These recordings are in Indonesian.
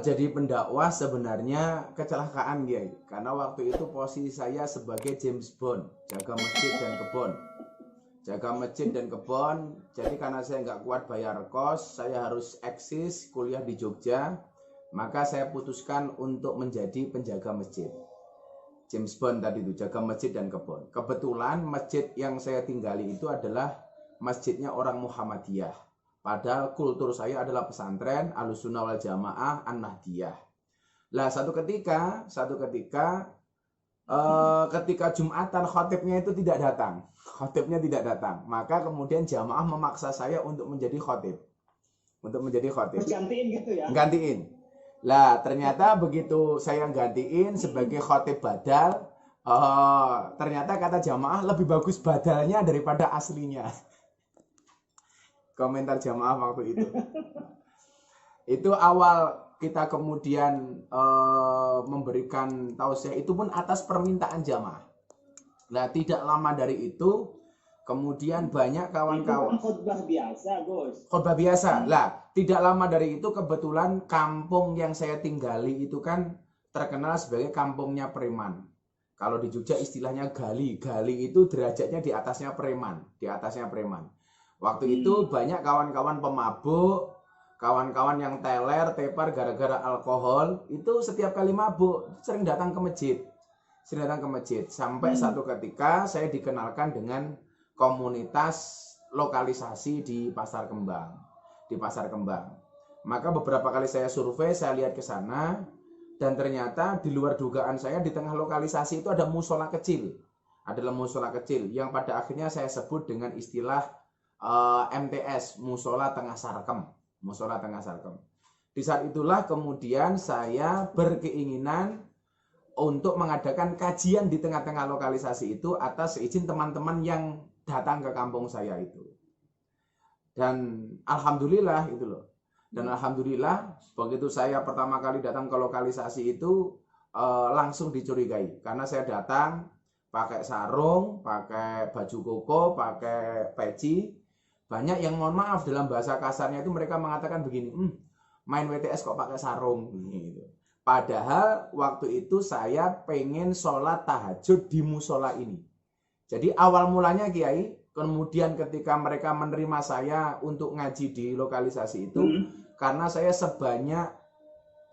jadi pendakwah sebenarnya kecelakaan ya, karena waktu itu posisi saya sebagai James Bond, jaga masjid dan kebun. Jaga masjid dan kebun, jadi karena saya nggak kuat bayar kos, saya harus eksis kuliah di Jogja, maka saya putuskan untuk menjadi penjaga masjid. James Bond tadi itu, jaga masjid dan kebun. Kebetulan masjid yang saya tinggali itu adalah masjidnya orang Muhammadiyah. Padahal kultur saya adalah pesantren Ahlussunnah wal Jamaah An-Nahdiyah. Lah satu ketika ketika Jumatan khotibnya itu tidak datang. Khotibnya tidak datang. Maka kemudian jamaah memaksa saya untuk menjadi khotib. Gantiin gitu ya? Gantiin. Lah ternyata begitu saya gantiin sebagai khotib badal, ternyata kata jamaah lebih bagus badalnya daripada aslinya. Komentar jamaah waktu itu. Itu awal kita kemudian memberikan tausiah itu pun atas permintaan jamaah. Nah, tidak lama dari itu kemudian banyak kawan-kawan. Khutbah biasa, Gus. Khutbah biasa. Lah, tidak lama dari itu kebetulan kampung yang saya tinggali itu kan terkenal sebagai kampungnya preman. Kalau di Jogja istilahnya gali. Gali itu derajatnya di atasnya preman, Waktu itu banyak kawan-kawan pemabuk, kawan-kawan yang teler, tepar gara-gara alkohol, itu setiap kali mabuk sering datang ke masjid. Sampai satu ketika saya dikenalkan dengan komunitas lokalisasi di Pasar Kembang. Maka beberapa kali saya survei, saya lihat ke sana, dan ternyata di luar dugaan saya di tengah lokalisasi itu ada musola kecil. Yang pada akhirnya saya sebut dengan istilah MTS, Musola Tengah Sarkem. Di saat itulah kemudian saya berkeinginan untuk mengadakan kajian di tengah-tengah lokalisasi itu atas izin teman-teman yang datang ke kampung saya itu. Dan alhamdulillah itu loh. Alhamdulillah begitu saya pertama kali datang ke lokalisasi itu langsung dicurigai. Karena saya datang pakai sarung, pakai baju koko, pakai peci. Banyak yang mohon maaf dalam bahasa kasarnya itu mereka mengatakan begini, main WTS kok pakai sarung gitu. Padahal waktu itu saya pengen sholat tahajud di musola ini. Jadi awal mulanya Kiai, kemudian ketika mereka menerima saya untuk ngaji di lokalisasi itu, karena saya sebanyak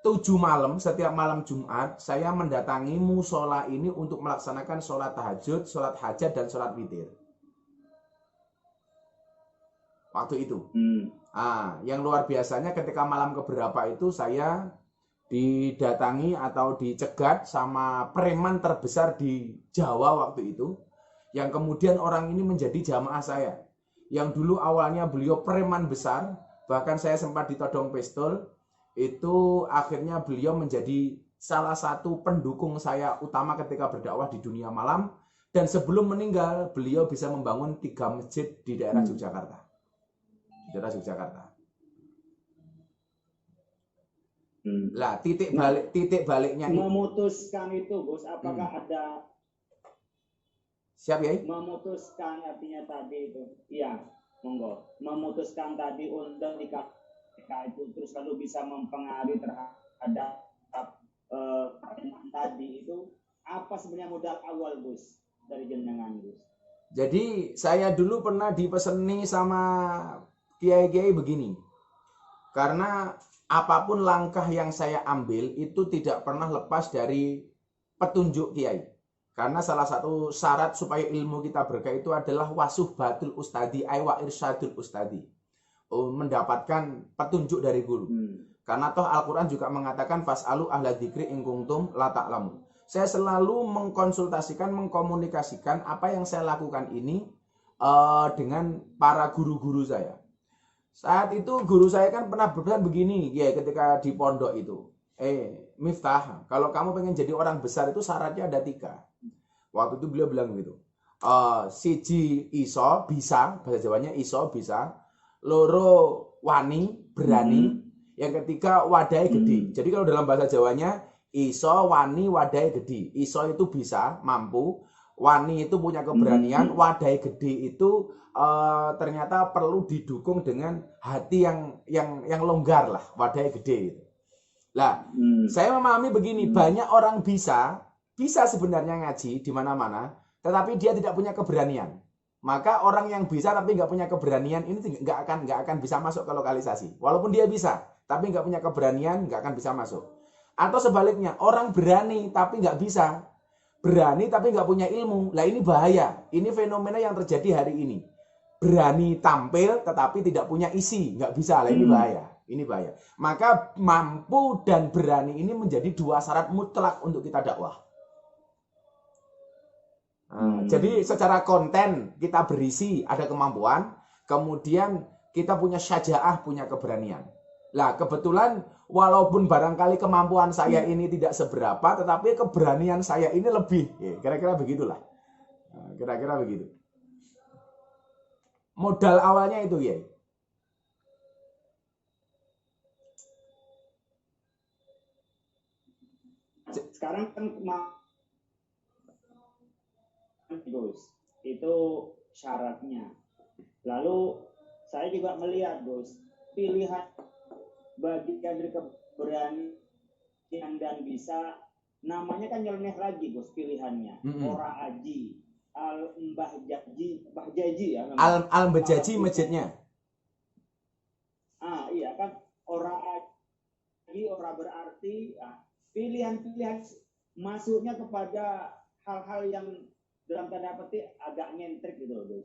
7 malam, setiap malam Jumat, saya mendatangi musola ini untuk melaksanakan sholat tahajud, sholat hajat, dan sholat witir. Waktu itu. Yang luar biasanya ketika malam keberapa itu saya didatangi atau dicegat sama preman terbesar di Jawa waktu itu, yang kemudian orang ini menjadi jamaah saya. Yang dulu awalnya beliau preman besar, bahkan saya sempat ditodong pistol, itu akhirnya beliau menjadi salah satu pendukung saya utama ketika berdakwah di dunia malam, dan sebelum meninggal beliau bisa membangun 3 masjid di daerah Yogyakarta. Lah titik baliknya memutuskan itu, Gus, apakah ada siap ya? Memutuskan artinya tadi itu. Iya, monggo. Memutuskan tadi untuk nikah itu terus lalu bisa mempengaruhi terhadap tadi itu apa sebenarnya modal awal, Gus, dari jenengan, Gus? Jadi saya dulu pernah dipeseni sama kiai-kiai begini. Karena apapun langkah yang saya ambil itu tidak pernah lepas dari petunjuk kiai. Karena salah satu syarat supaya ilmu kita berkah itu adalah wasuhbatul ustadi wa irsyadul ustadi. Mendapatkan petunjuk dari guru. Karena toh Al-Quran juga mengatakan fas'alu ahla dzikri in kuntum la ta'lamun. Saya selalu mengkonsultasikan, mengkomunikasikan apa yang saya lakukan ini dengan para guru-guru saya. Saat itu guru saya kan pernah berpesan begini, ya ketika di pondok itu. Miftah, kalau kamu pengen jadi orang besar itu syaratnya ada 3. Waktu itu beliau bilang gitu. Siji iso, bisa, bahasa Jawanya iso, bisa. Loro wani, berani. Yang ketiga wadai gede. Jadi kalau dalam bahasa Jawanya iso, wani, wadai gede. Iso itu bisa, mampu. Wani itu punya keberanian. Wadai gede itu ternyata perlu didukung dengan hati yang longgar lah. Wadai gede itu. Lah, saya memahami begini, banyak orang bisa sebenarnya ngaji di mana-mana, tetapi dia tidak punya keberanian. Maka orang yang bisa tapi nggak punya keberanian ini nggak akan bisa masuk ke lokalisasi. Walaupun dia bisa, tapi nggak punya keberanian, nggak akan bisa masuk. Atau sebaliknya, orang berani tapi nggak bisa, berani tapi nggak punya ilmu. Lah ini bahaya. Ini fenomena yang terjadi hari ini. Berani tampil tetapi tidak punya isi, nggak bisa. Lah ini bahaya. Ini bahaya. Maka mampu dan berani ini menjadi dua syarat mutlak untuk kita dakwah. Jadi secara konten kita berisi, ada kemampuan, kemudian kita punya syaja'ah, punya keberanian. Lah kebetulan walaupun barangkali kemampuan saya ini tidak seberapa, tetapi keberanian saya ini lebih. Kira-kira begitulah. Kira-kira begitu. Modal awalnya itu ya. Sekarang kan Gus, itu syaratnya. Lalu saya juga melihat Gus, pilihan bagian dari keberanian dan bisa, namanya kan nyeleneh lagi Gus pilihannya. Ora Aji, Mbah Jaji ya. Al-Bajaji masjidnya. Iya kan, Ora Aji, ora berarti pilihan-pilihan masuknya kepada hal-hal yang dalam tanda petik agak nyentrik gitu loh, Gus.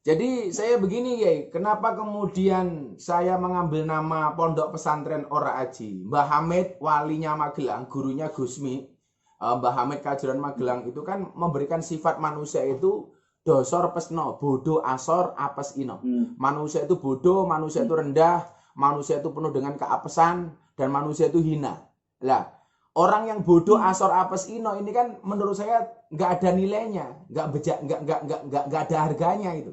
Jadi saya begini ya, kenapa kemudian saya mengambil nama Pondok Pesantren Ora Aji? Mbah Hamid walinya Magelang, gurunya Gusmi, Mbah Hamid Kajuran Magelang itu kan memberikan sifat manusia itu dosor pesno, bodoh asor apes ino. Manusia itu bodoh, manusia itu rendah, manusia itu penuh dengan keapesan, dan manusia itu hina. Lah, orang yang bodoh asor apes ino ini kan menurut saya nggak ada nilainya, nggak ada harganya itu,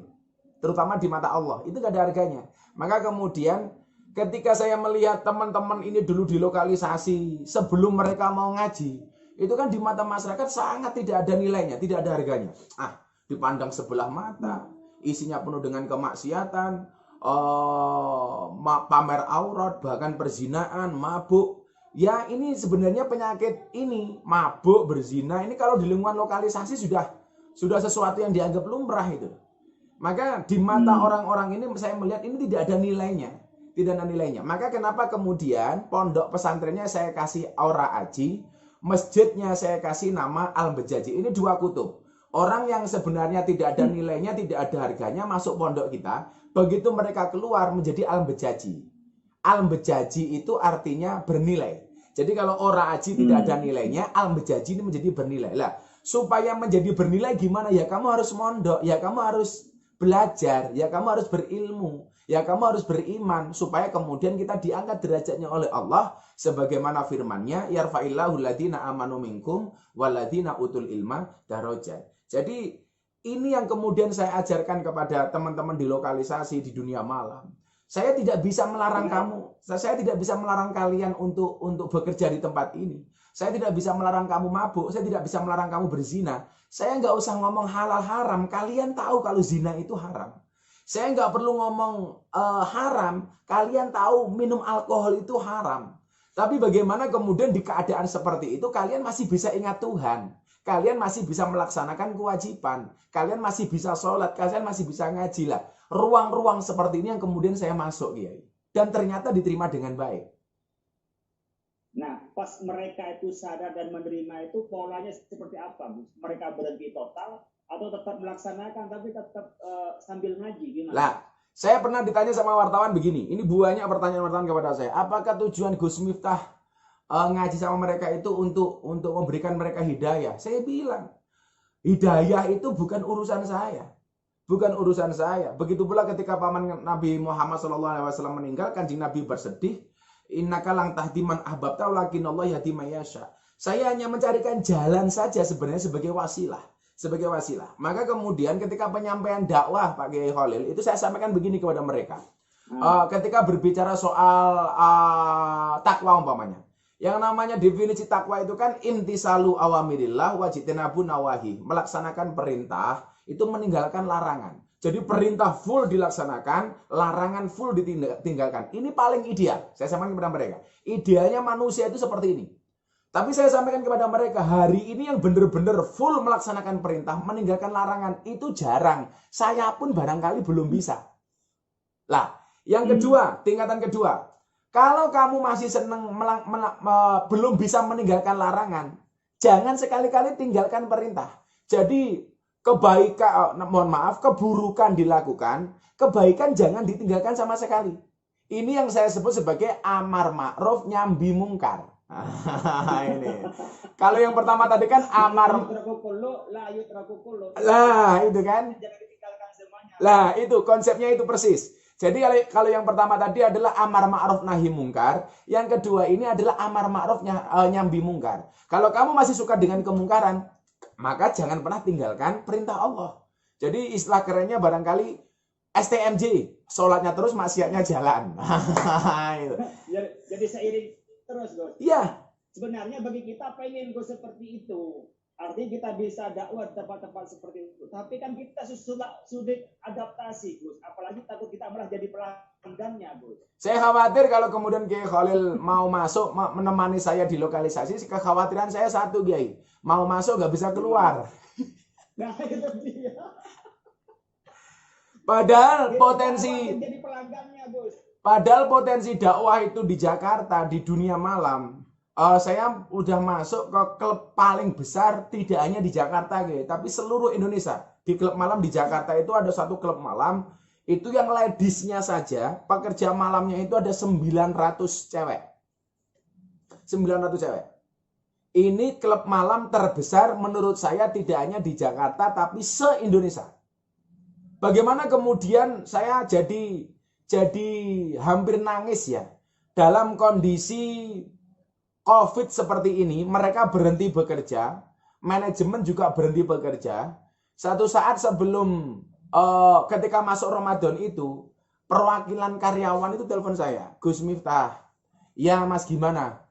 terutama di mata Allah itu nggak ada harganya. Maka kemudian ketika saya melihat teman-teman ini dulu di lokalisasi sebelum mereka mau ngaji, itu kan di mata masyarakat sangat tidak ada nilainya, tidak ada harganya. Dipandang sebelah mata, isinya penuh dengan kemaksiatan, pamer aurat, bahkan perzinaan, mabuk. Ya ini sebenarnya penyakit ini, mabuk, berzina, ini kalau di lingkungan lokalisasi sudah sesuatu yang dianggap lumrah itu. Maka di mata orang-orang ini saya melihat ini tidak ada nilainya, tidak ada nilainya. Maka kenapa kemudian pondok pesantrennya saya kasih Ora Aji, masjidnya saya kasih nama Al-Bajaji. Ini dua kutub. Orang yang sebenarnya tidak ada nilainya, tidak ada harganya masuk pondok kita, begitu mereka keluar menjadi Al-Bajaji. Al-Bajaji itu artinya bernilai. Jadi kalau Ora Aji tidak ada nilainya, Al-Bajaji ini menjadi bernilai. Lah, supaya menjadi bernilai gimana? Ya kamu harus mondok, ya kamu harus belajar, ya kamu harus berilmu, ya kamu harus beriman, supaya kemudian kita diangkat derajatnya oleh Allah sebagaimana firman-Nya, yarfa'illahu alladziina aamanu minkum walladziina utul ilma darajat. Jadi ini yang kemudian saya ajarkan kepada teman-teman di lokalisasi di dunia malam. Saya tidak bisa melarang kamu, saya tidak bisa melarang kalian untuk bekerja di tempat ini. Saya tidak bisa melarang kamu mabuk, saya tidak bisa melarang kamu berzina. Saya nggak usah ngomong halal haram, kalian tahu kalau zina itu haram. Saya nggak perlu ngomong haram, kalian tahu minum alkohol itu haram. Tapi bagaimana kemudian di keadaan seperti itu kalian masih bisa ingat Tuhan. Kalian masih bisa melaksanakan kewajiban. Kalian masih bisa sholat, kalian masih bisa ngaji lah. Ruang-ruang seperti ini yang kemudian saya masuk, Kiai. Dan ternyata diterima dengan baik. Nah, pas mereka itu sadar dan menerima itu polanya seperti apa, Bu? Mereka berhenti total atau tetap melaksanakan tapi tetap sambil ngaji gimana? Lah, saya pernah ditanya sama wartawan begini. Ini banyak pertanyaan-pertanyaan kepada saya. Apakah tujuan Gus Miftah ngaji sama mereka itu untuk memberikan mereka hidayah? Saya bilang, hidayah itu bukan urusan saya. Bukan urusan saya. Begitu pula ketika paman Nabi Muhammad SAW meninggal, Kanjeng Nabi bersedih, innaka lang tahdi man ahbabta walakinallahu yahdi man yasha. Saya hanya mencarikan jalan saja sebenarnya sebagai wasilah. Sebagai wasilah. Maka kemudian ketika penyampaian dakwah Pak Kiai Khalil, itu saya sampaikan begini kepada mereka. Ketika berbicara soal takwa umpamanya. Yang namanya definisi takwa itu kan imtisalu awamirillah wajitinabu nawahi. Melaksanakan perintah, itu meninggalkan larangan. Jadi perintah full dilaksanakan, larangan full ditinggalkan. Ini paling ideal. Saya sampaikan kepada mereka. Idealnya manusia itu seperti ini. Tapi saya sampaikan kepada mereka, hari ini yang benar-benar full melaksanakan perintah, meninggalkan larangan, itu jarang. Saya pun barangkali belum bisa. Lah, yang kedua, tingkatan kedua. Kalau kamu masih senang belum bisa meninggalkan larangan, jangan sekali-kali tinggalkan perintah. Jadi kebaikan, mohon maaf, keburukan dilakukan, kebaikan jangan ditinggalkan sama sekali. Ini yang saya sebut sebagai amar ma'ruf nyambi mungkar. Ini. Kalau yang pertama tadi kan amar, lah itu kan. Lah itu konsepnya itu persis. Jadi kalau yang pertama tadi adalah amar ma'ruf nahi mungkar, yang kedua ini adalah amar ma'ruf nyambi mungkar. Kalau kamu masih suka dengan kemungkaran, maka jangan pernah tinggalkan perintah Allah. Jadi istilah kerennya barangkali STMJ, sholatnya terus, maksiatnya jalan. Jadi seiring terus, Gus. Iya. Sebenarnya bagi kita pengen Gus seperti itu. Artinya kita bisa dakwah di tempat-tempat seperti itu. Tapi kan kita sudah adaptasi, Gus. Apalagi takut kita malah jadi pelanggannya, Gus. Saya khawatir kalau kemudian Kiai Khalil mau masuk menemani saya di lokalisasi, kekhawatiran saya satu, Kiai. Mau masuk nggak bisa keluar. Nah, itu dia. Padahal potensi jadi pelanggannya, Gus. Padahal potensi dakwah itu di Jakarta, di dunia malam. Saya udah masuk ke klub paling besar, tidak hanya di Jakarta, Kiai, tapi seluruh Indonesia. Di klub malam di Jakarta itu ada satu klub malam, itu yang ladiesnya saja, pekerja malamnya itu ada 900 cewek. 900 cewek. Ini klub malam terbesar menurut saya tidak hanya di Jakarta tapi se-Indonesia. Bagaimana kemudian saya jadi hampir nangis ya. Dalam kondisi COVID seperti ini, mereka berhenti bekerja, manajemen juga berhenti bekerja. Satu saat sebelum ketika masuk Ramadan itu, perwakilan karyawan itu telepon saya, Gus Miftah, ya Mas gimana?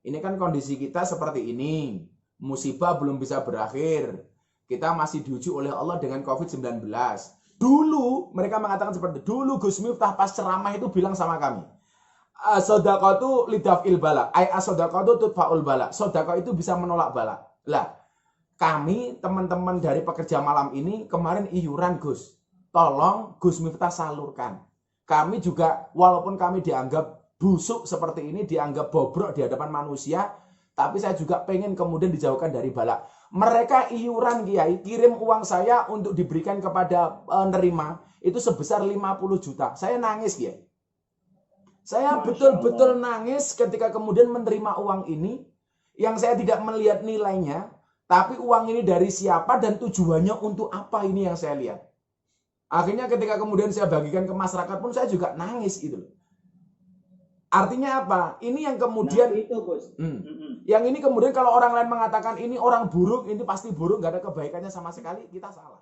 Ini kan kondisi kita seperti ini, musibah belum bisa berakhir, kita masih diuji oleh Allah dengan COVID-19. Dulu mereka mengatakan seperti itu. Dulu Gus Miftah pas ceramah itu bilang sama kami, sodaqatu lidaf'il bala, sodaqatu tudfa'ul bala. Sodaqah itu bisa menolak bala. Lah, kami teman-teman dari pekerja malam ini kemarin iuran, Gus. Tolong Gus Miftah salurkan. Kami juga walaupun kami dianggap busuk seperti ini, dianggap bobrok di hadapan manusia, tapi saya juga pengen kemudian dijauhkan dari bala. Mereka iuran, Kiai, kirim uang saya untuk diberikan kepada penerima itu sebesar 50 juta. Saya nangis, Kiai. Saya betul-betul nangis ketika kemudian menerima uang ini yang saya tidak melihat nilainya, tapi uang ini dari siapa dan tujuannya untuk apa, ini yang saya lihat. Akhirnya ketika kemudian saya bagikan ke masyarakat pun saya juga nangis gitu. Artinya apa? Ini yang kemudian itu, Gus. Yang ini kemudian kalau orang lain mengatakan ini orang buruk, ini pasti buruk, nggak ada kebaikannya sama sekali, kita salah.